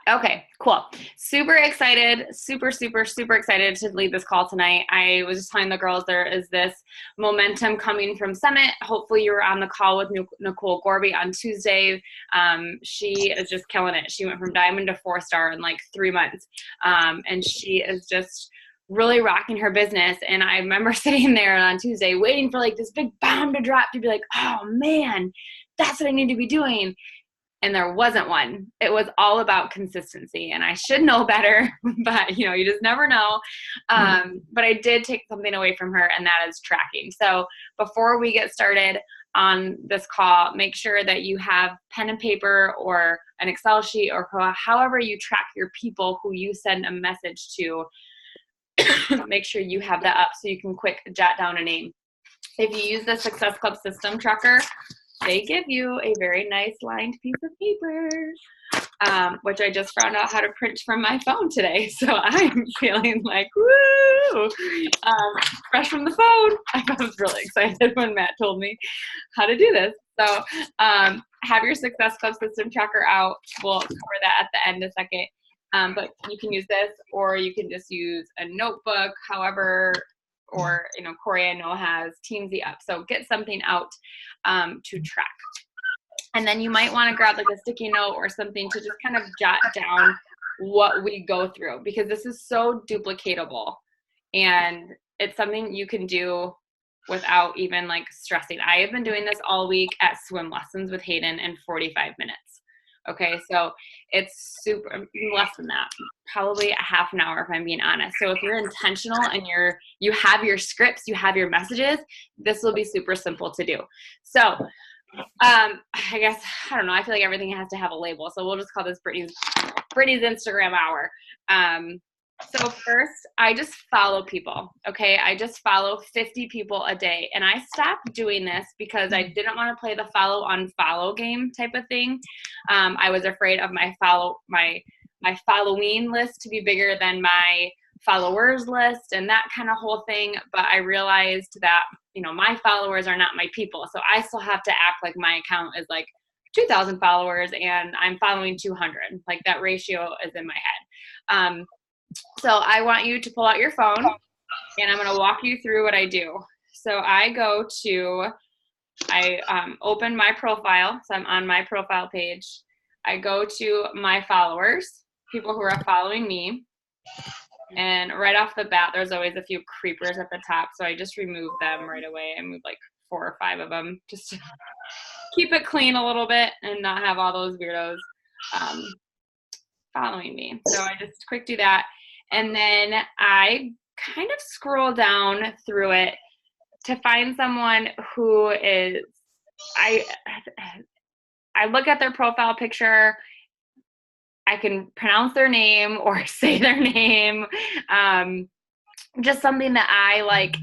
Okay, cool. Super excited, super excited to lead this call tonight. I was just telling the girls there is this momentum coming from Summit. Hopefully you were on the call with Nicole Gorby on Tuesday. She is just killing it. She went from diamond to 4-star in like 3 months. And she is just really rocking her business. And I remember sitting there on Tuesday waiting for like this big bomb to drop to be like, oh man, that's what I need to be doing. And there wasn't one. It was all about consistency, and I should know better, but you just never know. But I did take something away from her, and that is tracking. So before we get started on this call, make sure that you have pen and paper or an Excel sheet or however you track your people who you send a message to. Make sure you have that up so you can quick jot down a name. If you use the Success Club system tracker, they give you a very nice lined piece of paper, which I just found out how to print from my phone today. So I'm feeling like, woo! Fresh from the phone. I was really excited when Matt told me how to do this. So have your Success Club system tracker out. We'll cover that at the end in a second. But you can use this, or you can just use a notebook, however, or, Corey I know has Teamsy up. So get something out to track. And then you might want to grab like a sticky note or something to just kind of jot down what we go through, because this is so duplicatable and it's something you can do without even like stressing. I have been doing this all week at swim lessons with Hayden in 45 minutes. Okay, so it's super less than that, probably a half an hour if I'm being honest. So if you're intentional and you have your scripts, you have your messages, this will be super simple to do. So I guess, I don't know, I feel like everything has to have a label. So we'll just call this Brittany's Instagram hour. So first, I just follow people, okay? I just follow 50 people a day. And I stopped doing this because I didn't want to play the follow-unfollow game type of thing. I was afraid of my following list to be bigger than my followers list and that kind of whole thing. But I realized that, my followers are not my people. So I still have to act like my account is like 2,000 followers and I'm following 200. Like that ratio is in my head. So I want you to pull out your phone and I'm going to walk you through what I do. So I open my profile. So I'm on my profile page. I go to my followers, people who are following me. And right off the bat, there's always a few creepers at the top. So I just remove them right away. I move like 4 or 5 of them just to keep it clean a little bit and not have all those weirdos following me. So I just quick do that. And then I kind of scroll down through it to find someone who is, I look at their profile picture, I can pronounce their name or say their name, just something that I like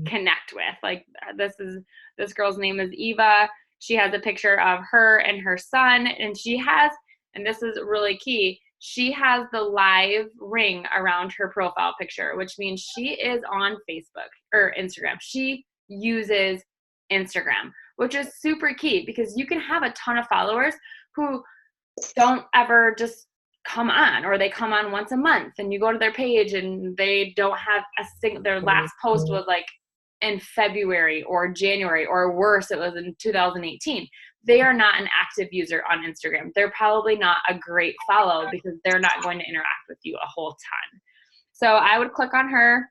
connect with. Like this girl's name is Eva. She has a picture of her and her son, and she has, and this is really key, she has the live ring around her profile picture, which means she is on Facebook or Instagram. She uses Instagram, which is super key because you can have a ton of followers who don't ever just come on, or they come on once a month and you go to their page and they don't have their last post was like in February or January, or worse, it was in 2018. They are not an active user on Instagram. They're probably not a great follow because they're not going to interact with you a whole ton. So I would click on her.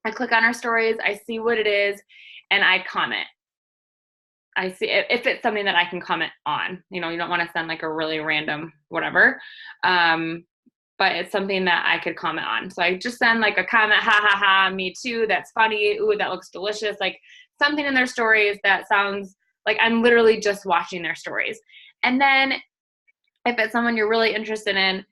I click on her stories. I see what it is, and I comment. I see if it's something that I can comment on. You don't want to send like a really random whatever, but it's something that I could comment on. So I just send like a comment, ha ha ha, me too, that's funny, ooh, that looks delicious, like something in their stories that sounds like I'm literally just watching their stories. And then if it's someone you're really interested in,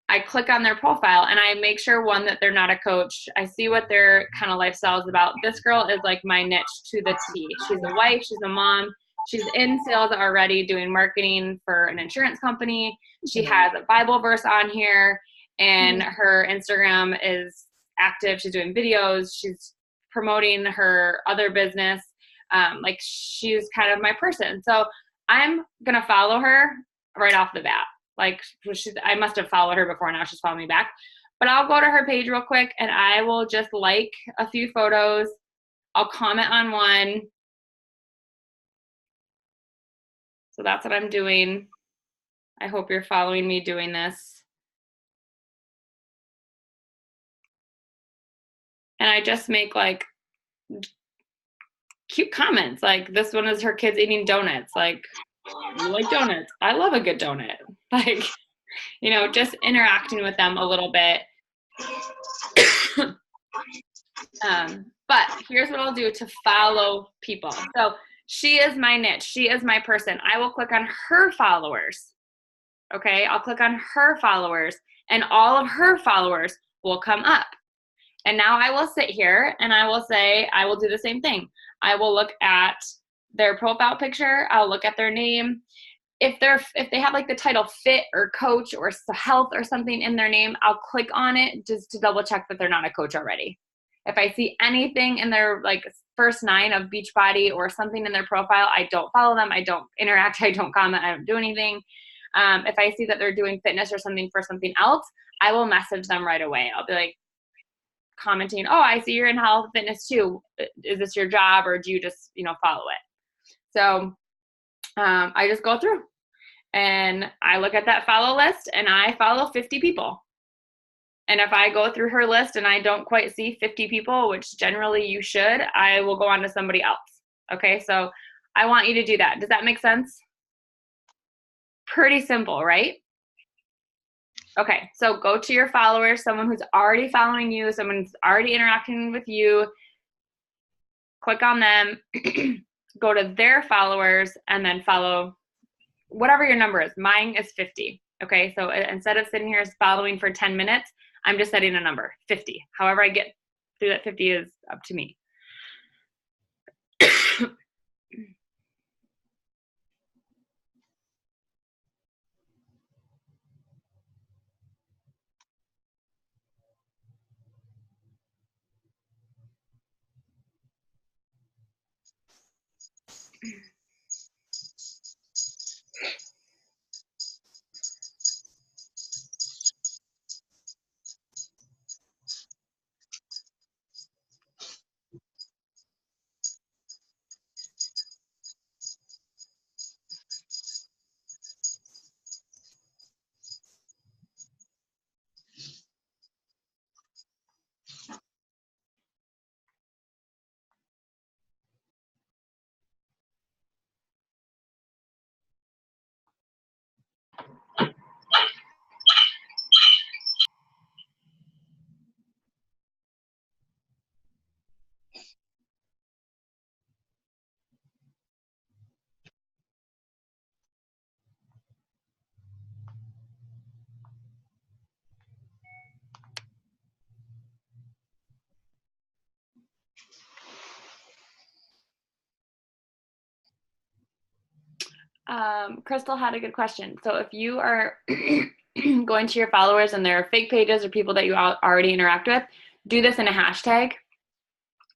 I click on their profile and I make sure, one, that they're not a coach. I see what their kind of lifestyle is about. This girl is like my niche to the T. She's a wife, she's a mom, she's in sales already doing marketing for an insurance company. She has a Bible verse on here, and her Instagram is active. She's doing videos. She's promoting her other business. Like she's kind of my person. So I'm going to follow her right off the bat. Like I must have followed her before, now she's following me back. But I'll go to her page real quick and I will just like a few photos. I'll comment on one. So that's what I'm doing. I hope you're following me doing this. And I just make like cute comments. Like this one is her kids eating donuts. Like, you like donuts? I love a good donut. Like, you know, just interacting with them a little bit. But here's what I'll do to follow people. So she is my niche. She is my person. I will click on her followers. Okay, I'll click on her followers and all of her followers will come up. And now I will sit here and I will say, I will do the same thing. I will look at their profile picture. I'll look at their name. If they have like the title fit or coach or health or something in their name, I'll click on it just to double check that they're not a coach already. If I see anything in their like first 9 of Beachbody or something in their profile, I don't follow them. I don't interact. I don't comment. I don't do anything. If I see that they're doing fitness or something for something else, I will message them right away. I'll be like commenting, oh, I see you're in health fitness too. Is this your job or do you just, you know, follow it? So I just go through and I look at that follow list and I follow 50 people. And if I go through her list and I don't quite see 50 people, which generally you should, I will go on to somebody else. Okay, so I want you to do that. Does that make sense? Pretty simple, right? Okay, so go to your followers, someone who's already following you, someone who's already interacting with you. Click on them, go to their followers, and then follow whatever your number is. Mine is 50. Okay, so instead of sitting here following for 10 minutes, I'm just setting a number, 50. However I get through that 50 is up to me. Crystal had a good question. So if you are going to your followers and they're fake pages or people that you already interact with, do this in a hashtag.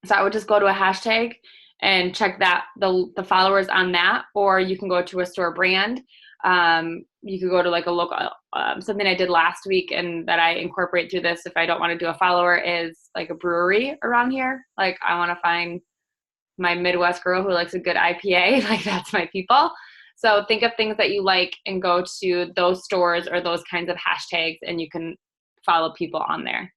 So I would just go to a hashtag and check that the followers on that, or you can go to a store brand. You could go to like a local, something I did last week and that I incorporate through this if I don't want to do a follower is like a brewery around here. Like I want to find my Midwest girl who likes a good IPA, like that's my people. So think of things that you like and go to those stores or those kinds of hashtags and you can follow people on there.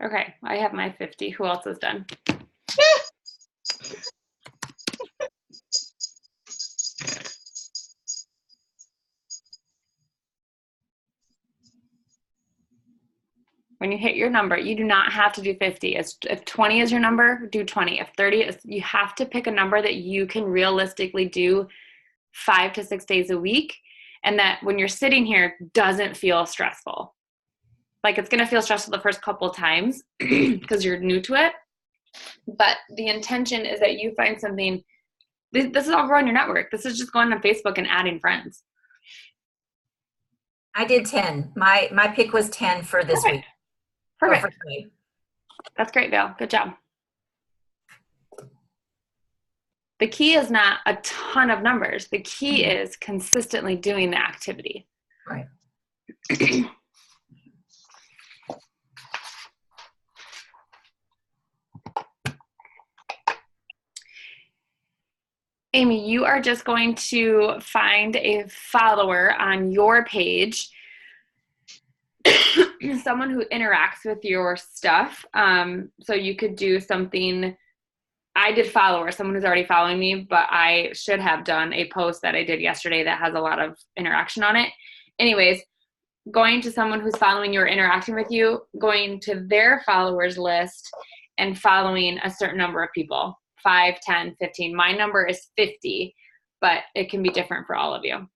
Okay, I have my 50. Who else is done? When you hit your number, you do not have to do 50. If 20 is your number, do 20. If 30 is, you have to pick a number that you can realistically do 5 to 6 days a week, and that when you're sitting here doesn't feel stressful. Like, it's going to feel stressful the first couple of times because you're new to it. But the intention is that you find something. This is all growing your network. This is just going on Facebook and adding friends. I did 10. My pick was 10 for this week. Perfect. That's great, Val. Good job. The key is not a ton of numbers. The key is consistently doing the activity. Right. Amy, you are just going to find a follower on your page, someone who interacts with your stuff. So you could do something. I did follower, someone who's already following me, but I should have done a post that I did yesterday that has a lot of interaction on it. Anyways, going to someone who's following you or interacting with you, going to their followers list and following a certain number of people, 5, 10, 15. My number is 50, but it can be different for all of you.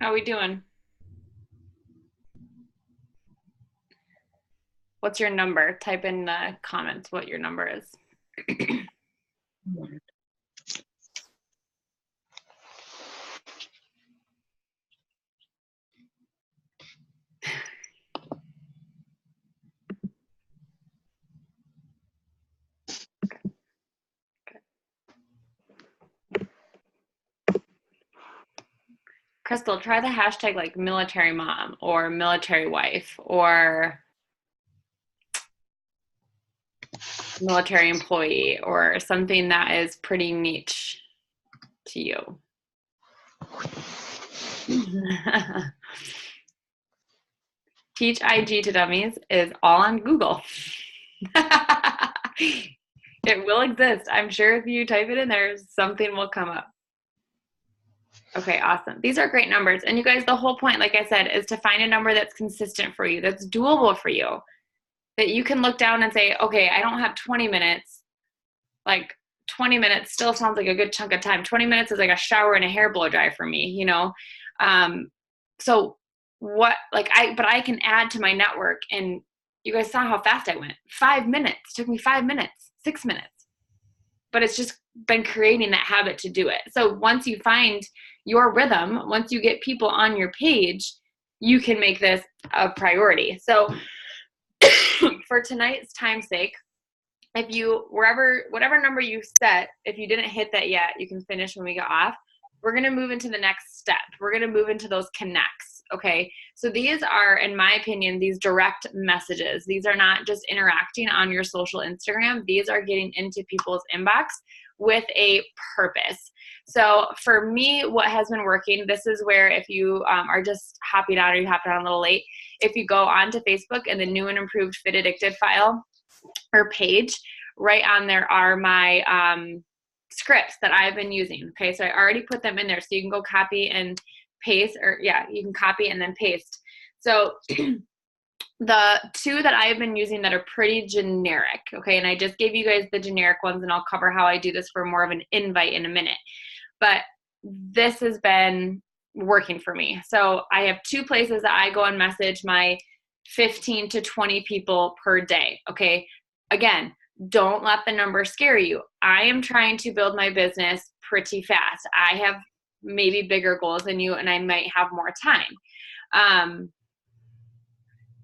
How are we doing? What's your number? Type in the comments what your number is. Crystal, try the hashtag like military mom or military wife or military employee or something that is pretty niche to you. Teach IG to Dummies is all on Google. It will exist. I'm sure if you type it in there, something will come up. Okay, awesome. These are great numbers. And you guys, the whole point, like I said, is to find a number that's consistent for you, that's doable for you, that you can look down and say, okay, I don't have 20 minutes. Like 20 minutes still sounds like a good chunk of time. 20 minutes is like a shower and a hair blow dry for me, you know? So what, like but I can add to my network, and you guys saw how fast I went. 5 minutes, took me 5 minutes, 6 minutes, but it's just been creating that habit to do it. So once you find your rhythm, once you get people on your page, you can make this a priority. So for tonight's time's sake, if you, whatever number you set, if you didn't hit that yet, you can finish when we get off. We're going to move into the next step. We're going to move into those connects. Okay. So these are, in my opinion, these direct messages. These are not just interacting on your social Instagram. These are getting into people's inbox with a purpose. So for me, what has been working, this is where if you are just hopping on, or you hopped on a little late, if you go onto Facebook and the new and improved Fit Addicted file or page, right on there are my scripts that I've been using. Okay, so I already put them in there, so you can go copy and paste, or yeah, you can copy and then paste. So the two that I've been using that are pretty generic, okay, and I just gave you guys the generic ones, and I'll cover how I do this for more of an invite in a minute. But this has been working for me. So I have two places that I go and message my 15 to 20 people per day, okay? Again, don't let the number scare you. I am trying to build my business pretty fast. I have maybe bigger goals than you, and I might have more time.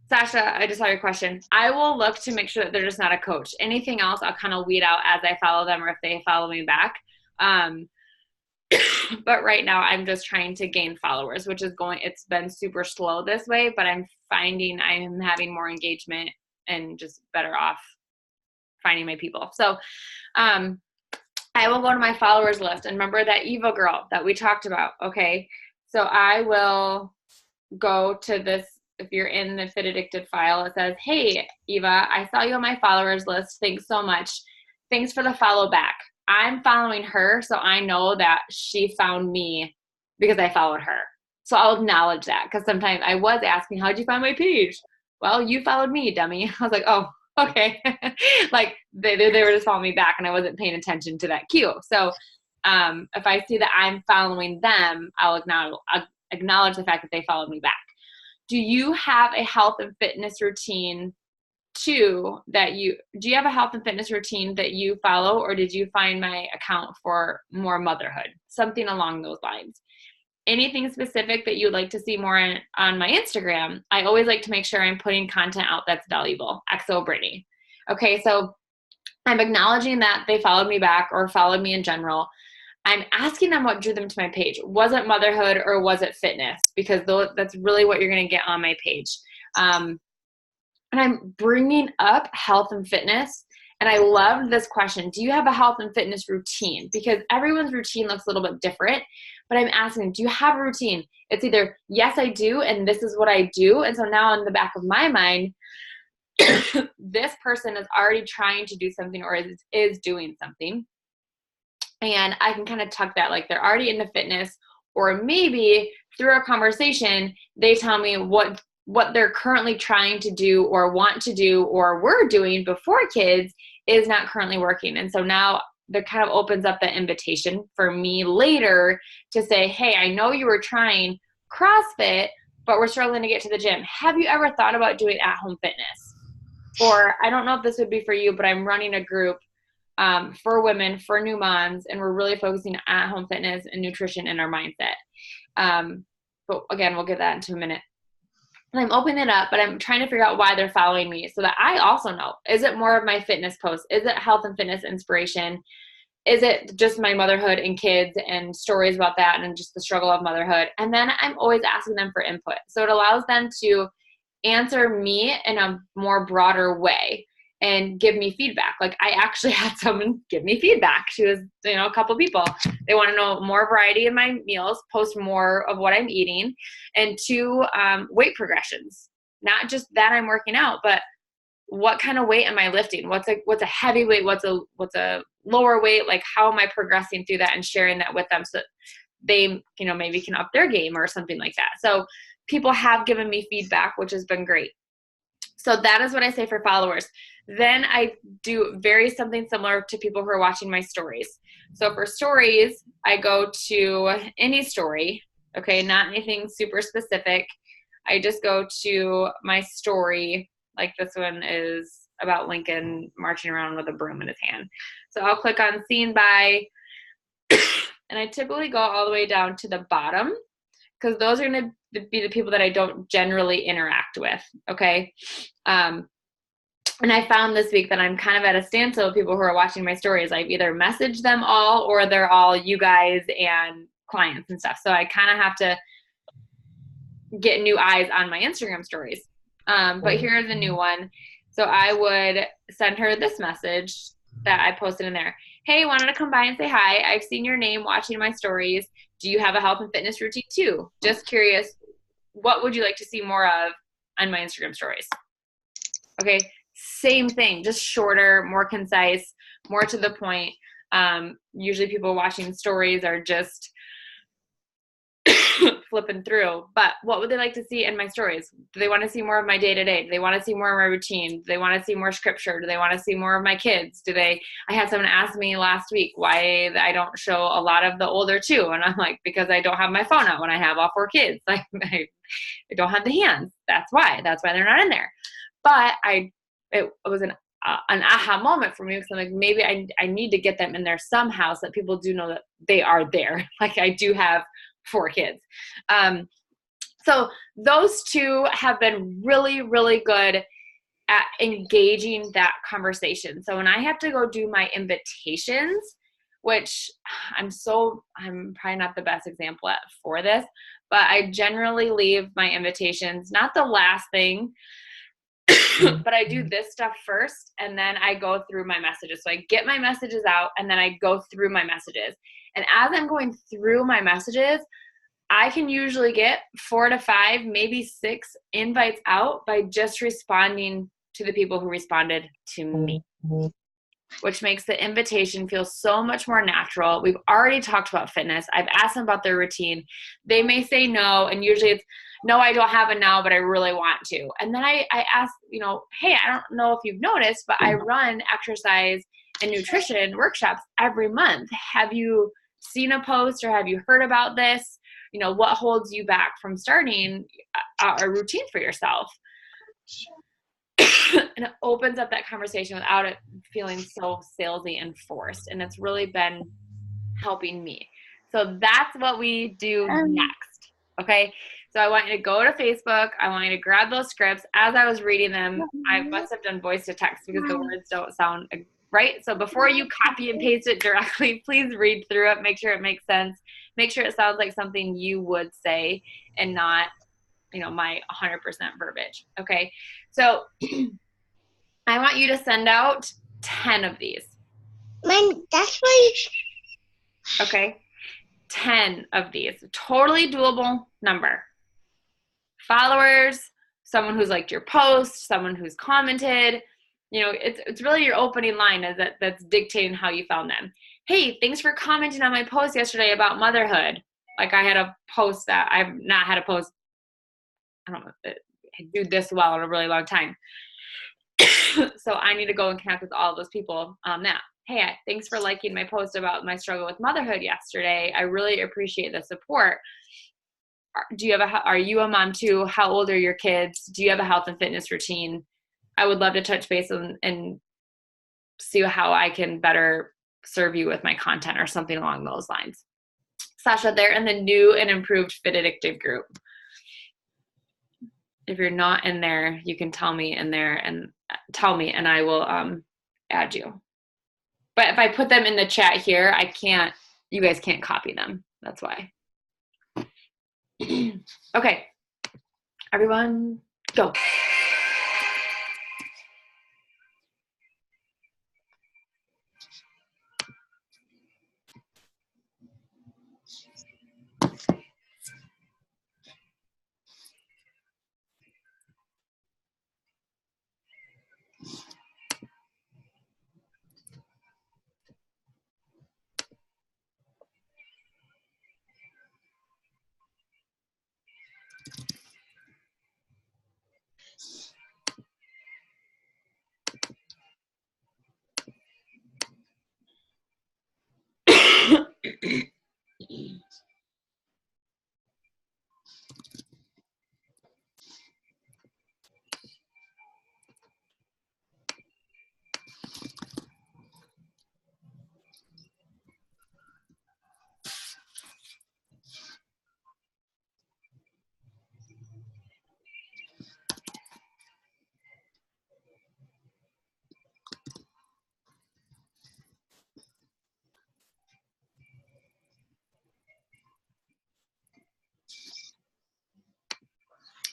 Sasha, I just saw your question. I will look to make sure that they're just not a coach. Anything else, I'll kind of weed out as I follow them, or if they follow me back. But right now I'm just trying to gain followers, which is it's been super slow this way, but I'm finding I'm having more engagement and just better off finding my people. So, I will go to my followers list, and remember that Eva girl that we talked about. Okay. So I will go to this. If you're in the Fit Addicted file, it says, hey, Eva, I saw you on my followers list. Thanks so much. Thanks for the follow back. I'm following her, so I know that she found me because I followed her. So I'll acknowledge that, because sometimes I was asking, how'd you find my page? Well, you followed me, dummy. I was like, oh, okay. Like they were just following me back, and I wasn't paying attention to that cue. So if I see that I'm following them, I'll acknowledge the fact that they followed me back. Do you have a health and fitness routine do you have a health and fitness routine that you follow, or did you find my account for more motherhood? Something along those lines. Anything specific that you'd like to see more on my Instagram, I always like to make sure I'm putting content out that's valuable. XO Brittany. Okay, so I'm acknowledging that they followed me back or followed me in general. I'm asking them what drew them to my page. Was it motherhood or was it fitness? Because that's really what you're going to get on my page. And I'm bringing up health and fitness. And I loved this question. Do you have a health and fitness routine? Because everyone's routine looks a little bit different. But I'm asking, do you have a routine? It's either, yes, I do, and this is what I do. And so now in the back of my mind, this person is already trying to do something, or is doing something. And I can kind of tuck that, like they're already into fitness, or maybe through a conversation, they tell me what they're currently trying to do or want to do or were doing before kids is not currently working. And so now that kind of opens up the invitation for me later to say, hey, I know you were trying CrossFit, but we're struggling to get to the gym. Have you ever thought about doing at-home fitness? Or I don't know if this would be for you, but I'm running a group for women, for new moms, and we're really focusing on at-home fitness and nutrition in our mindset. But again, we'll get that into a minute. And I'm opening it up, but I'm trying to figure out why they're following me so that I also know. Is it more of my fitness posts? Is it health and fitness inspiration? Is it just my motherhood and kids and stories about that and just the struggle of motherhood? And then I'm always asking them for input. So it allows them to answer me in a more broader way and give me feedback. Like I actually had someone give me feedback. She was, a couple people. They want to know more variety in my meals, post more of what I'm eating, and 2, weight progressions. not just that I'm working out, but what kind of weight am I lifting? What's a heavy weight? What's a lower weight? Like, how am I progressing through that and sharing that with them so that they, maybe can up their game or something like that. So people have given me feedback, which has been great. So that is what I say for followers. Then I do something similar to people who are watching my stories. So for stories, I go to any story, okay, not anything super specific. I just go to my story. Like this one is about Lincoln marching around with a broom in his hand. So I'll click on seen by, and I typically go all the way down to the bottom because those are going to be the people that I don't generally interact with, okay? And I found this week that I'm kind of at a standstill with people who are watching my stories. I've either messaged them all or they're all you guys and clients and stuff. So I kind of have to get new eyes on my Instagram stories. But here's a new one. So I would send her this message that I posted in there. Hey, wanted to come by and say hi. I've seen your name watching my stories. Do you have a health and fitness routine too? Just curious, what would you like to see more of on my Instagram stories? Okay, same thing, just shorter, more concise, more to the point. Usually people watching stories are just flipping through, but what would they like to see in my stories? Do they want to see more of my day-to-day? Do they want to see more of my routine? Do they want to see more scripture? Do they want to see more of my kids? I had someone ask me last week why I don't show a lot of the older two, and I'm like, because I don't have my phone out when I have all 4 kids. Like I don't have the hands. That's why they're not in there. But it was an aha moment for me because I'm like, maybe I need to get them in there somehow so that people do know that they are there. Like I do have 4 kids. So those 2 have been really, really good at engaging that conversation. So when I have to go do my invitations, which I'm probably not the best example for this, but I generally leave my invitations, not the last thing, but I do this stuff first and then I go through my messages. So I get my messages out and then I go through my messages. And as I'm going through my messages, I can usually get 4 to 5, maybe 6 invites out by just responding to the people who responded to me, which makes the invitation feel so much more natural. We've already talked about fitness. I've asked them about their routine. They may say no, and usually it's, no, I don't have it now, but I really want to. And then I ask, hey, I don't know if you've noticed, but I run exercise and nutrition workshops every month. Have you seen a post or have you heard about this? What holds you back from starting a routine for yourself? And it opens up that conversation without it feeling so salesy and forced. And it's really been helping me. So that's what we do next. Okay. So I want you to go to Facebook. I want you to grab those scripts. As I was reading them, I must have done voice to text because the words don't sound right. So before you copy and paste it directly, please read through it. Make sure it makes sense. Make sure it sounds like something you would say and not, my 100% verbiage. Okay. So I want you to send out 10 of these. That's why. Okay. 10 of these. Totally doable number. Followers, someone who's liked your post, someone who's commented. It's really your opening line that's dictating how you found them. Hey, thanks for commenting on my post yesterday about motherhood. Like I had a post that I've not had a post, I don't know, do this well in a really long time. So I need to go and connect with all of those people now. Hey, thanks for liking my post about my struggle with motherhood yesterday. I really appreciate the support. Are you a mom too? How old are your kids? Do you have a health and fitness routine? I would love to touch base and see how I can better serve you with my content or something along those lines. Sasha, they're in the new and improved Fit Addictive group. If you're not in there, you can tell me in there and tell me and I will add you. But if I put them in the chat here, you guys can't copy them. That's why. Okay, everyone, go.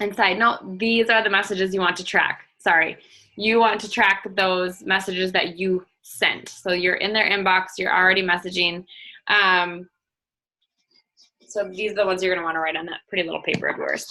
And side note, these are the messages you want to track. Sorry. You want to track those messages that you sent. So you're in their inbox, you're already messaging. So these are the ones you're going to want to write on that pretty little paper of yours.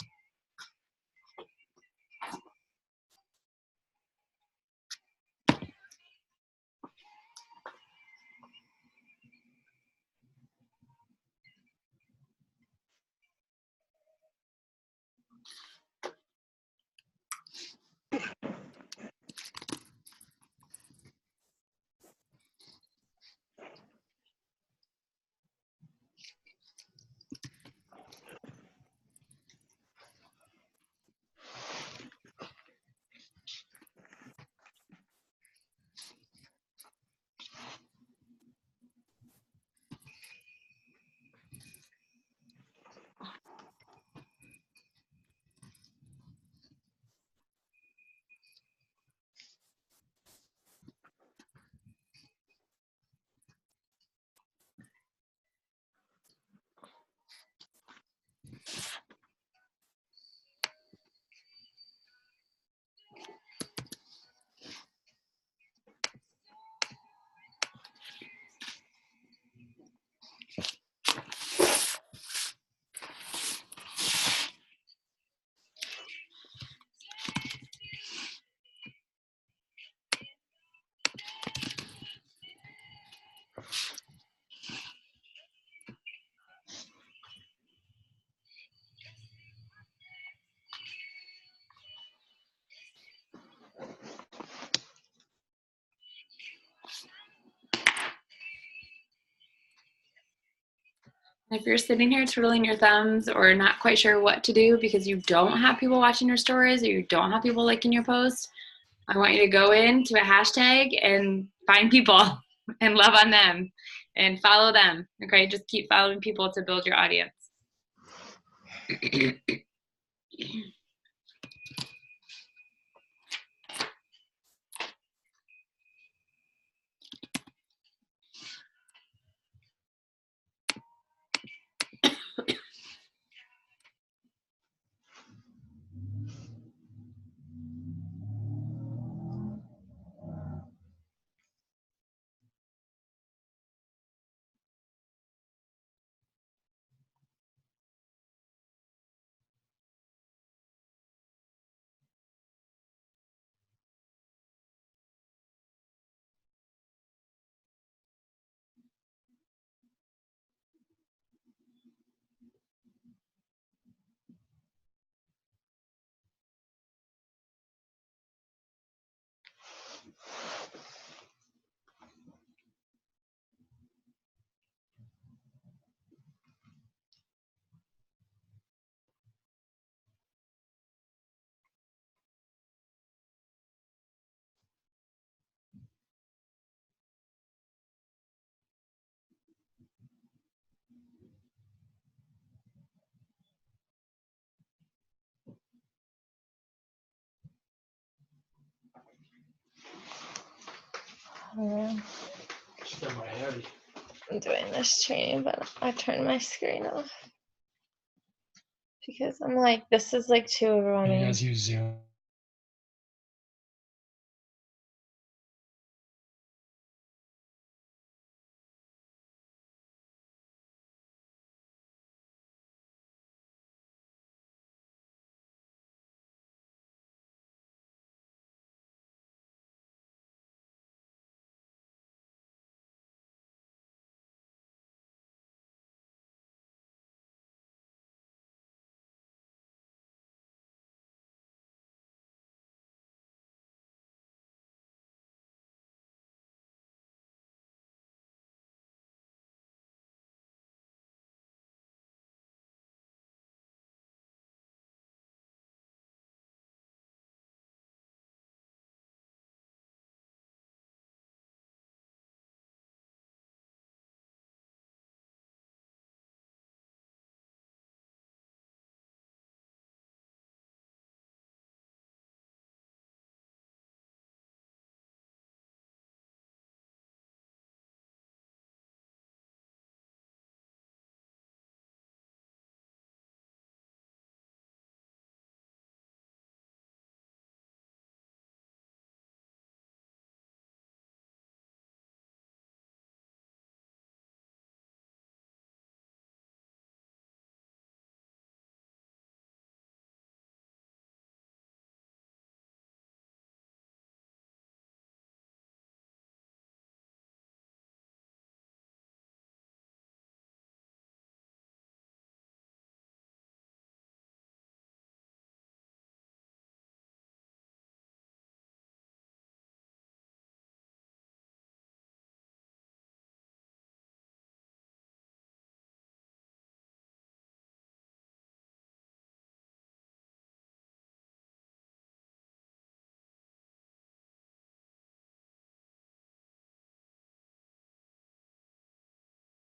If you're sitting here twiddling your thumbs or not quite sure what to do because you don't have people watching your stories or you don't have people liking your post, I want you to go into a hashtag and find people and love on them and follow them. Okay, just keep following people to build your audience. I'm doing this training, but I turned my screen off because I'm like, this is like too overwhelming. You guys use Zoom?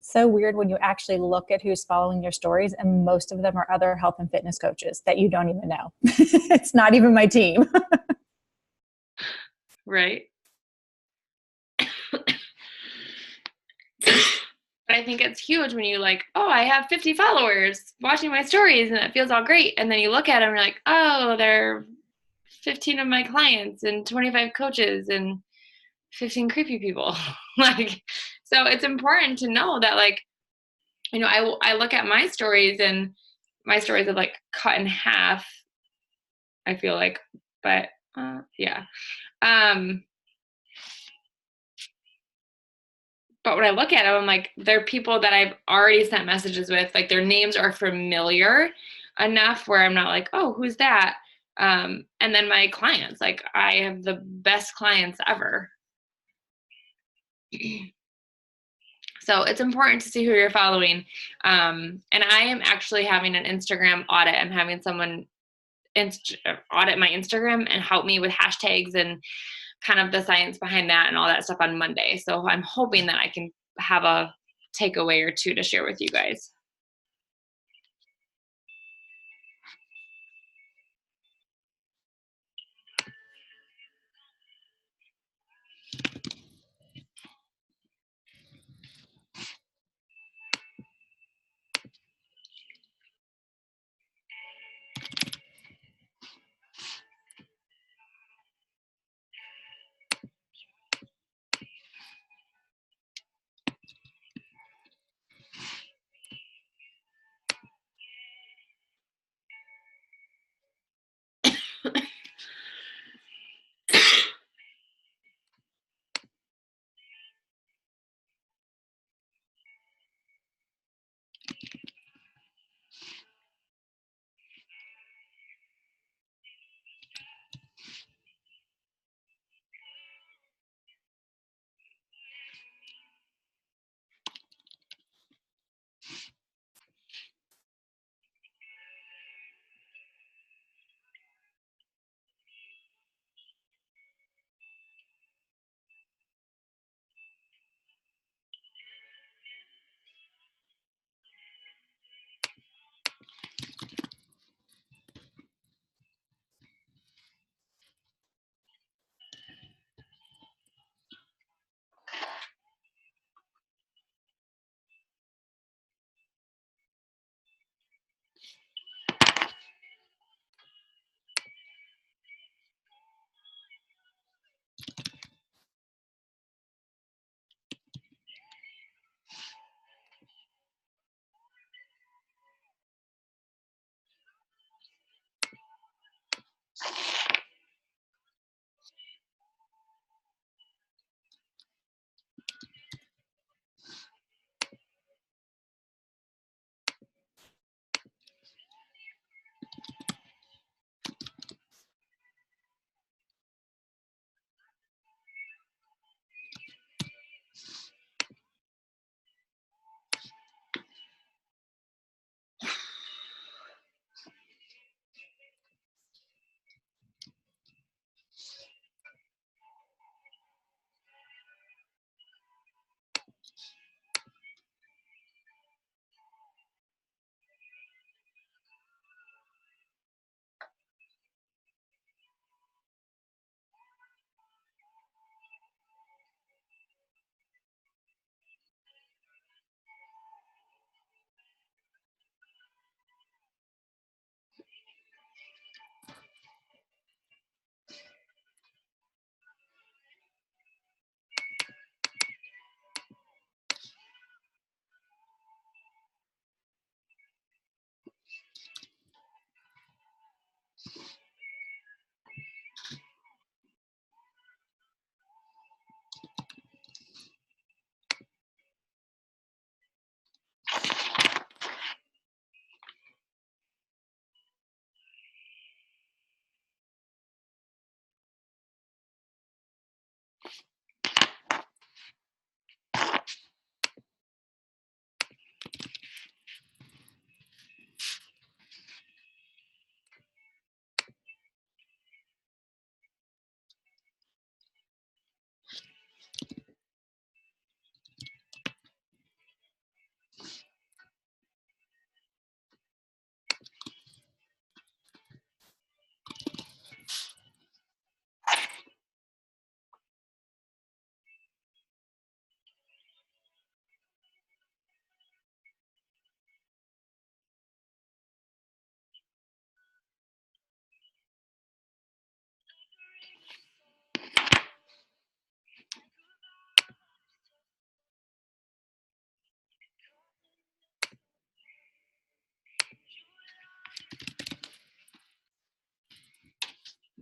so weird when you actually look at who's following your stories, and most of them are other health and fitness coaches that you don't even know. It's not even my team. Right. But I think it's huge when you like, oh, I have 50 followers watching my stories and it feels all great. And then you look at them and you're like, oh, they're 15 of my clients and 25 coaches and 15 creepy people. Like, so it's important to know that, like, you know, I look at my stories and my stories are like cut in half, I feel like, but yeah. But when I look at them, I'm like, they're people that I've already sent messages with. Like, their names are familiar enough where I'm not like, oh, who's that? And then my clients, like, I have the best clients ever. So it's important to see who you're following. And I am actually having an Instagram audit. I'm having someone audit my Instagram and help me with hashtags and kind of the science behind that and all that stuff on Monday. So I'm hoping that I can have a takeaway or two to share with you guys.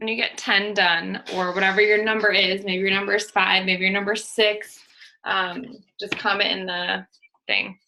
when you get 10 done, or whatever your number is, maybe your number is 5, maybe your number is 6, just comment in the thing.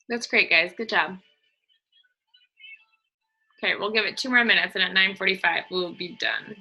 That's great, guys. Good job. Okay, we'll give it 2 more minutes, and at 9:45, we will be done.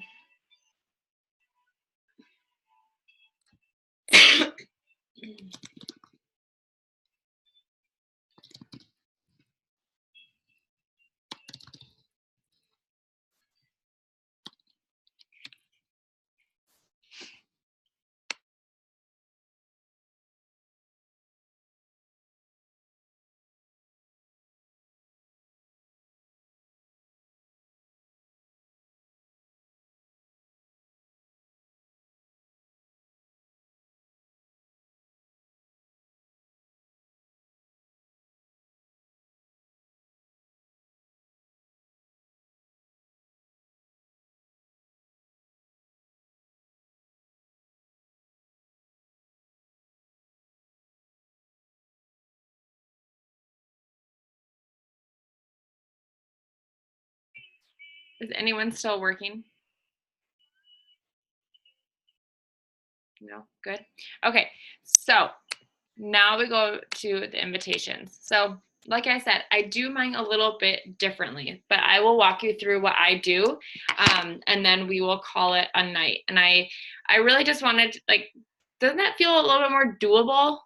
Is anyone still working? No? Good. Okay. So now we go to the invitations. So like I said, I do mine a little bit differently, but I will walk you through what I do, and then we will call it a night. And I really just wanted to, like, doesn't that feel a little bit more doable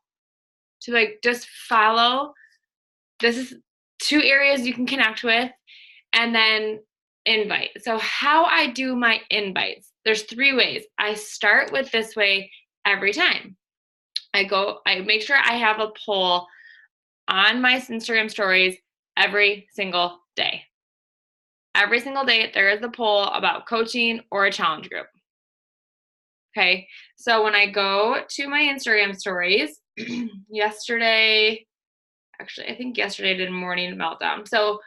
to like just follow? This is 2 areas you can connect with, and then invite. So how I do my invites, there's 3 ways. I start with this way every time. I make sure I have a poll on my Instagram stories every single day. Every single day, there is a poll about coaching or a challenge group. Okay, so when I go to my Instagram stories, yesterday, actually, I think yesterday I did morning meltdown. So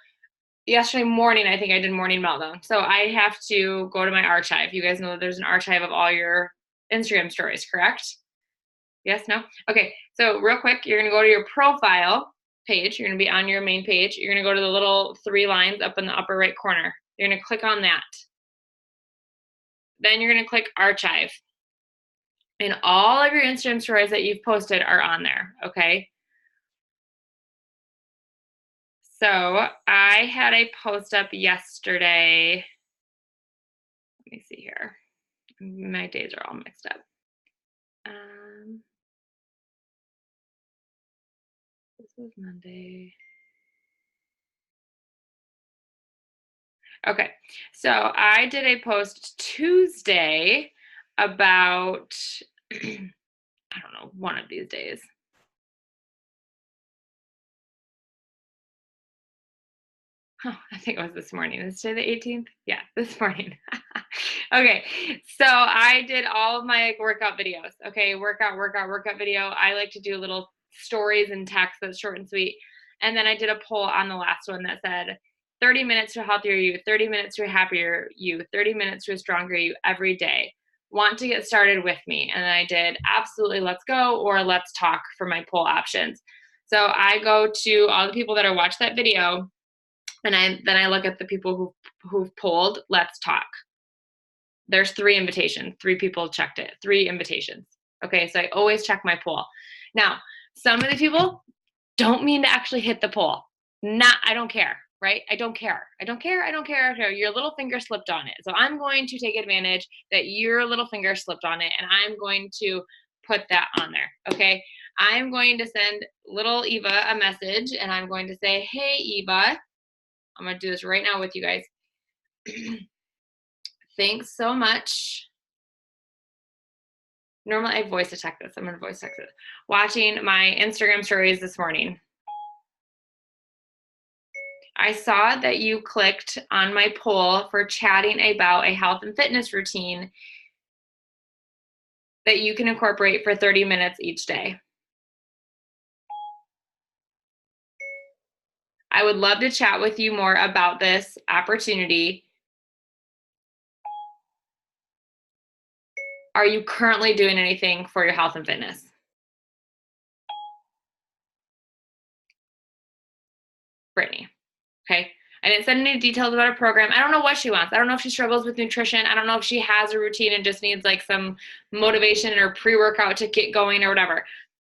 yesterday morning, I think I did morning meltdown. So I have to go to my archive. You guys know that there's an archive of all your Instagram stories, correct? Yes, no? Okay, so real quick, you're gonna go to your profile page. You're gonna be on your main page. You're gonna go to the little 3 lines up in the upper right corner. You're gonna click on that. Then you're gonna click archive. And all of your Instagram stories that you've posted are on there, okay? So I had a post up yesterday. Let me see here. My days are all mixed up. This was Monday. Okay, so I did a post Tuesday about, I don't know, one of these days. Oh, I think it was this morning. Is today the 18th? Yeah, this morning. Okay, so I did all of my workout videos. Okay, workout video. I like to do little stories and text that's short and sweet. And then I did a poll on the last one that said 30 minutes to a healthier you, 30 minutes to a happier you, 30 minutes to a stronger you every day. Want to get started with me? And then I did absolutely let's go or let's talk for my poll options. So I go to all the people that are watched that video, and then I look at the people who've polled let's talk. There's 3 invitations. 3 people checked it. 3 invitations. Okay, so I always check my poll. Now, some of the people don't mean to actually hit the poll. I don't care, right? I don't care. Your little finger slipped on it. So I'm going to take advantage that your little finger slipped on it, and I'm going to put that on there, okay? I'm going to send little Eva a message, and I'm going to say, hey, Eva, I'm going to do this right now with you guys. Thanks so much. Normally I voice text this. I'm going to voice text it. Watching my Instagram stories this morning. I saw that you clicked on my poll for chatting about a health and fitness routine that you can incorporate for 30 minutes each day. I would love to chat with you more about this opportunity. Are you currently doing anything for your health and fitness? Brittany. Okay. I didn't send any details about her program. I don't know what she wants. I don't know if she struggles with nutrition. I don't know if she has a routine and just needs like some motivation or pre-workout to get going or whatever.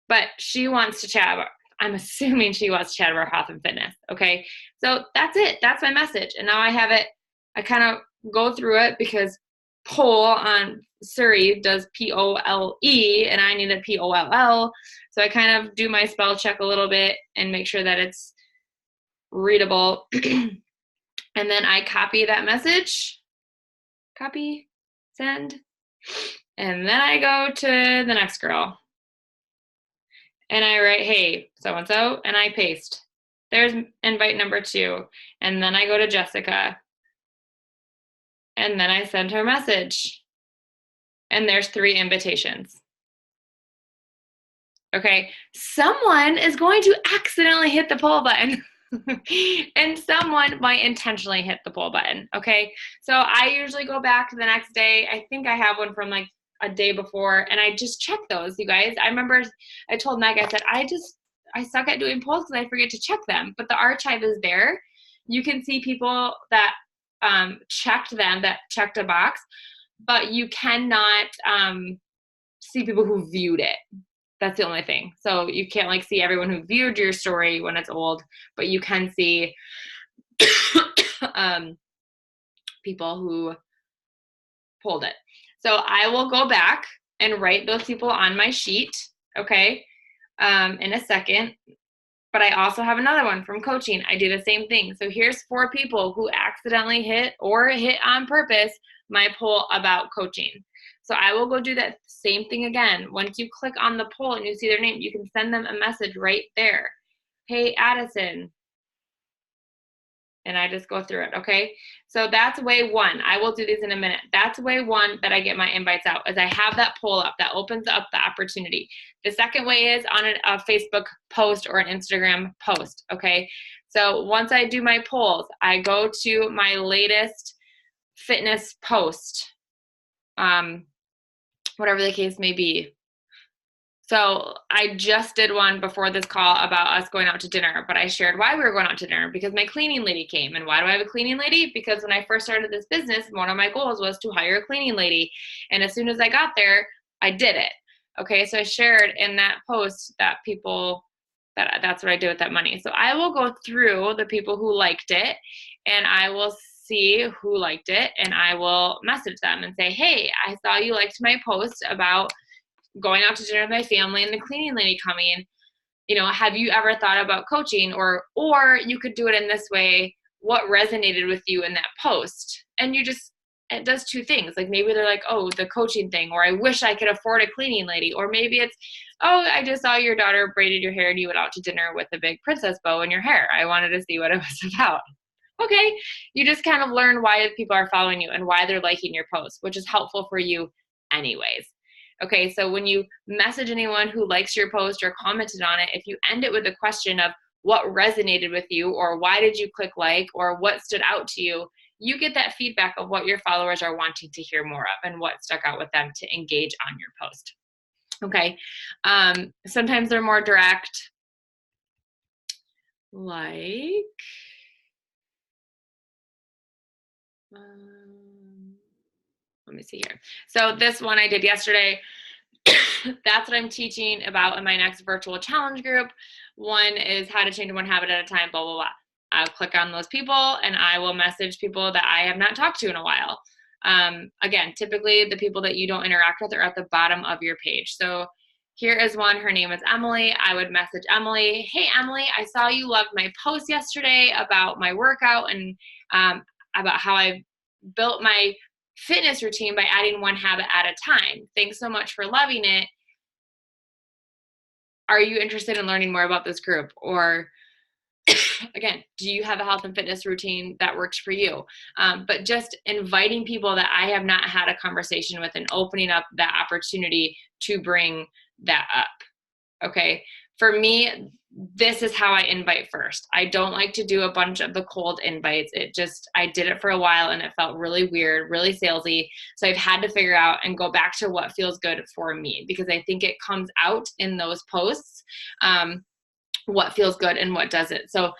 But she wants to chat about, I'm assuming she wants to chat about health and fitness. Okay. So that's it. That's my message. And now I have it. I kind of go through it because poll on Siri does P-O-L-E and I need a P-O-L-L. So I kind of do my spell check a little bit and make sure that it's readable. And then I copy that message, copy, send, and then I go to the next girl and I write, hey, so-and-so, and I paste. There's invite number 2. And then I go to Jessica and then I send her a message and there's 3 invitations. Okay, someone is going to accidentally hit the poll button. And someone might intentionally hit the poll button, okay? So I usually go back the next day. I think I have one from like a day before, and I just check those, you guys. I remember I told Meg, I said, I suck at doing polls because I forget to check them, but the archive is there. You can see people that checked them, that checked a box, but you cannot see people who viewed it. That's the only thing. So you can't like see everyone who viewed your story when it's old, but you can see people who pulled it. So I will go back and write those people on my sheet, okay, in a second. But I also have another one from coaching. I do the same thing. So here's 4 people who accidentally hit or hit on purpose my poll about coaching. So I will go do that same thing again. Once you click on the poll and you see their name, you can send them a message right there. Hey, Addison. And I just go through it, okay? So that's way 1. I will do these in a minute. That's way 1 that I get my invites out, is I have that poll up. That opens up the opportunity. The second way is on a Facebook post or an Instagram post, okay? So once I do my polls, I go to my latest fitness post, whatever the case may be. So I just did one before this call about us going out to dinner, but I shared why we were going out to dinner because my cleaning lady came. And why do I have a cleaning lady? Because when I first started this business, one of my goals was to hire a cleaning lady. And as soon as I got there, I did it. Okay, so I shared in that post that that's what I did with that money. So I will go through the people who liked it, and I will see who liked it, and I will message them and say, hey, I saw you liked my post about going out to dinner with my family and the cleaning lady coming. You know, have you ever thought about coaching? Or you could do it in this way. What resonated with you in that post? And it does 2 things. Like maybe they're like, oh, the coaching thing, or I wish I could afford a cleaning lady. Or maybe it's, oh, I just saw your daughter braided your hair and you went out to dinner with a big princess bow in your hair. I wanted to see what it was about. Okay. You just kind of learn why people are following you and why they're liking your post, which is helpful for you anyways. Okay, so when you message anyone who likes your post or commented on it, if you end it with a question of what resonated with you, or why did you click like, or what stood out to you, you get that feedback of what your followers are wanting to hear more of and what stuck out with them to engage on your post. Okay, sometimes they're more direct, like, let me see here. So this one I did yesterday. That's what I'm teaching about in my next virtual challenge group. One is how to change 1 habit at a time, blah, blah, blah. I'll click on those people and I will message people that I have not talked to in a while. Again, typically the people that you don't interact with are at the bottom of your page. So here is one, her name is Emily. I would message Emily, hey Emily, I saw you loved my post yesterday about my workout and about how I built my fitness routine by adding 1 habit at a time. Thanks so much for loving it. Are you interested in learning more about this group? Or again, do you have a health and fitness routine that works for you? But just inviting people that I have not had a conversation with and opening up that opportunity to bring that up. Okay. For me, this is how I invite first. I don't like to do a bunch of the cold invites. I did it for a while and it felt really weird, really salesy. So I've had to figure out and go back to what feels good for me, because I think it comes out in those posts, what feels good and what doesn't. So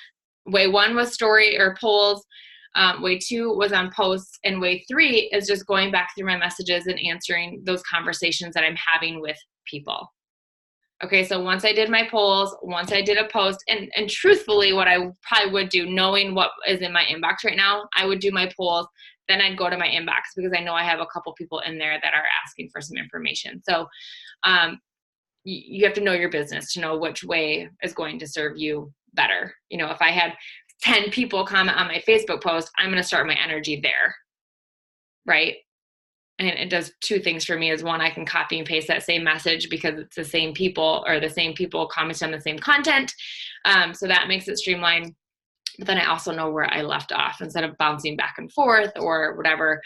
way 1 was story or polls. Way 2 was on posts, and way 3 is just going back through my messages and answering those conversations that I'm having with people. Okay, so once I did my polls, once I did a post, and truthfully, what I probably would do, knowing what is in my inbox right now, I would do my polls, then I'd go to my inbox because I know I have a couple people in there that are asking for some information. So you have to know your business to know which way is going to serve you better. You know, if I had 10 people comment on my Facebook post, I'm going to start my energy there, right? And it does 2 things for me. Is 1, I can copy and paste that same message because it's the same people commenting on the same content. So that makes it streamlined. But then I also know where I left off instead of bouncing back and forth or whatever.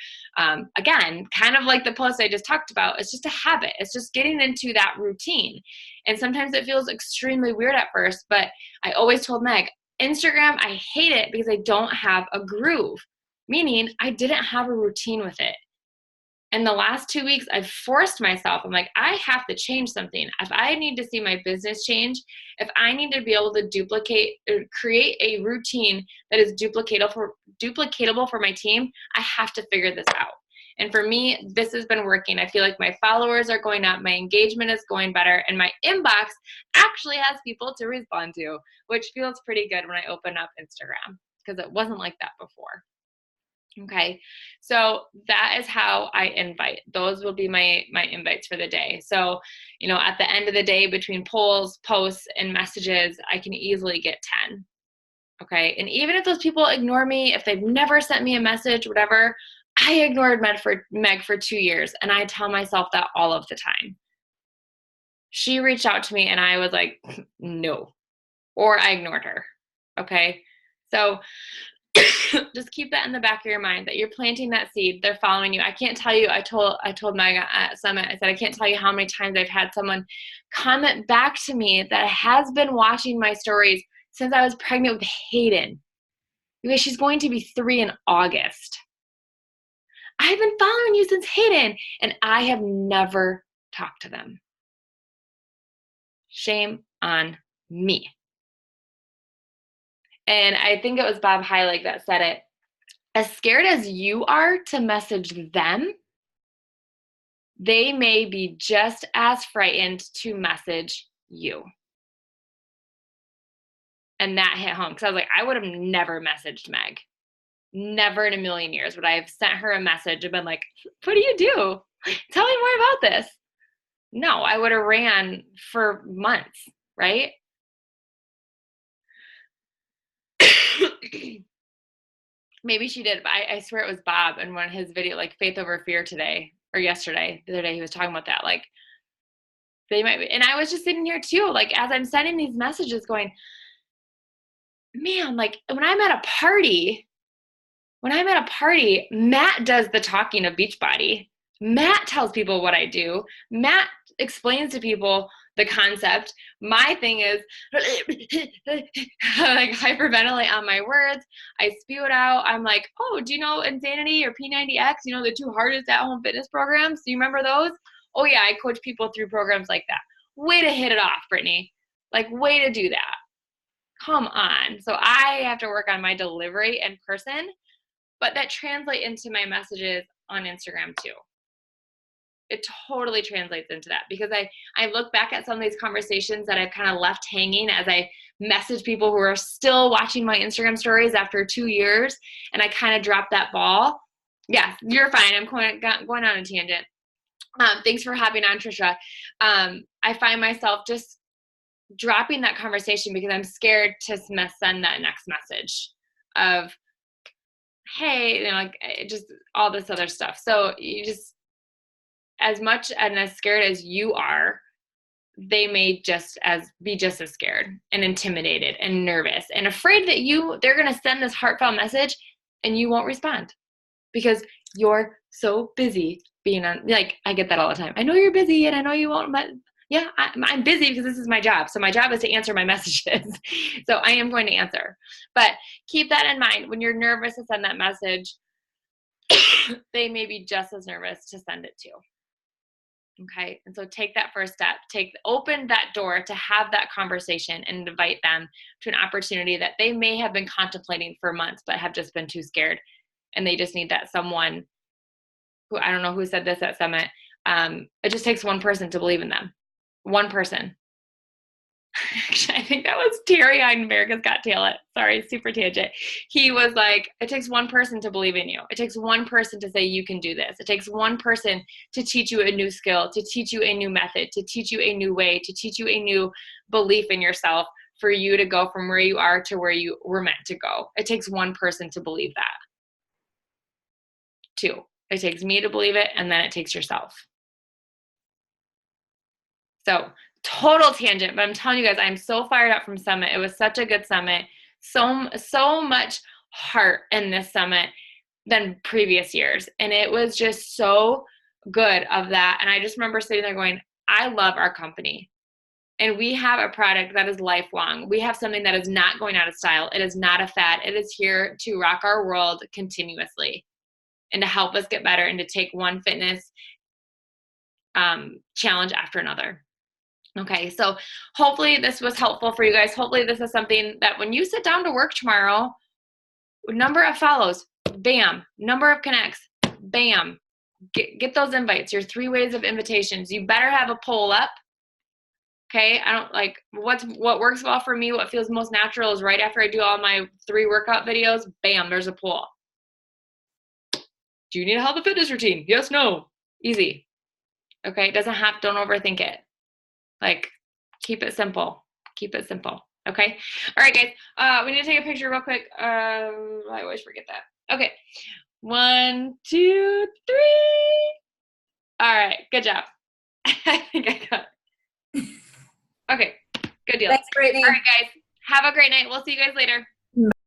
Again, kind of like the post I just talked about, it's just a habit. It's just getting into that routine. And sometimes it feels extremely weird at first, but I always told Meg, Instagram, I hate it because I don't have a groove, meaning I didn't have a routine with it. And the last 2 weeks, I've forced myself. I'm like, I have to change something. If I need to see my business change, if I need to be able to duplicate or create a routine that is duplicatable for my team, I have to figure this out. And for me, this has been working. I feel like my followers are going up, my engagement is going better, and my inbox actually has people to respond to, which feels pretty good when I open up Instagram, because it wasn't like that before. Okay, so that is how I invite. Those will be my invites for the day. So, at the end of the day, between polls, posts, and messages, I can easily get 10. Okay, and even if those people ignore me, if they've never sent me a message, whatever, I ignored Meg for 2 years, and I tell myself that all of the time. She reached out to me, and I was like, no, or I ignored her. Okay, so just keep that in the back of your mind, that you're planting that seed. They're following you. I can't tell you, I told Meg at Summit, I said, I can't tell you how many times I've had someone comment back to me that has been watching my stories since I was pregnant with Hayden. Because she's going to be 3 in August. I've been following you since Hayden, and I have never talked to them. Shame on me. And I think it was Bob Heilig that said it. As scared as you are to message them, they may be just as frightened to message you. And that hit home, because I was like, I would have never messaged Meg. Never in a million years would I have sent her a message and been like, what do you do? Tell me more about this. No, I would have ran for months, right? Maybe she did, but I swear it was Bob in one of his video, like Faith Over Fear today or yesterday, the other day, he was talking about that. Like, they might be. And I was just sitting here too, like, as I'm sending these messages going, man, like when I'm at a party, Matt does the talking of Beachbody. Matt tells people what I do. Matt explains to people the concept. My thing is like hyperventilate on my words. I spew it out. I'm like, oh, do you know Insanity or P90X? The 2 hardest at-home fitness programs? Do you remember those? Oh yeah, I coach people through programs like that. Way to hit it off, Brittany. Like, way to do that. Come on. So I have to work on my delivery in person, but that translates into my messages on Instagram too. It totally translates into that, because I look back at some of these conversations that I've kind of left hanging as I message people who are still watching my Instagram stories after 2 years, and I kind of dropped that ball. Yeah, you're fine. I'm going on a tangent. Thanks for hopping on, Trisha. I find myself just dropping that conversation because I'm scared to send that next message of, hey, like just all this other stuff. So you just, as much and as scared as you are, they may be just as scared and intimidated and nervous and afraid that they're going to send this heartfelt message and you won't respond because you're so busy being on, like, I get that all the time. I know you're busy and I know you won't, but yeah, I'm busy because this is my job. So my job is to answer my messages. So I am going to answer, but keep that in mind. When you're nervous to send that message, they may be just as nervous to send it to. Okay. And so take that first step, open that door to have that conversation and invite them to an opportunity that they may have been contemplating for months, but have just been too scared. And they just need that someone who, I don't know who said this at Summit. It just takes one person to believe in them. One person. Actually, I think that was Terry on America's Got Talent. Sorry, super tangent. He was like, it takes one person to believe in you. It takes one person to say you can do this. It takes one person to teach you a new skill, to teach you a new method, to teach you a new way, to teach you a new belief in yourself for you to go from where you are to where you were meant to go. It takes one person to believe that. 2, it takes me to believe it, and then it takes yourself. So total tangent, but I'm telling you guys, I'm so fired up from Summit. It was such a good summit. So much heart in this summit than previous years. And it was just so good of that. And I just remember sitting there going, I love our company. And we have a product that is lifelong. We have something that is not going out of style. It is not a fad. It is here to rock our world continuously. and to help us get better and to take one fitness challenge after another. Okay, so hopefully this was helpful for you guys. Hopefully this is something that when you sit down to work tomorrow, number of follows, bam. Number of connects, bam. Get those invites, your 3 ways of invitations. You better have a poll up. Okay, I don't like what works well for me, what feels most natural is right after I do all my 3 workout videos, bam, there's a poll. Do you need a health and fitness routine? Yes, no. Easy. Okay, it doesn't have, don't overthink it. Like, keep it simple. Keep it simple. Okay. All right, guys. We need to take a picture real quick. I always forget that. Okay. 1, 2, 3. All right. Good job. I think I got it. Okay. Good deal. Thanks, Brittany. All right, guys. Have a great night. We'll see you guys later.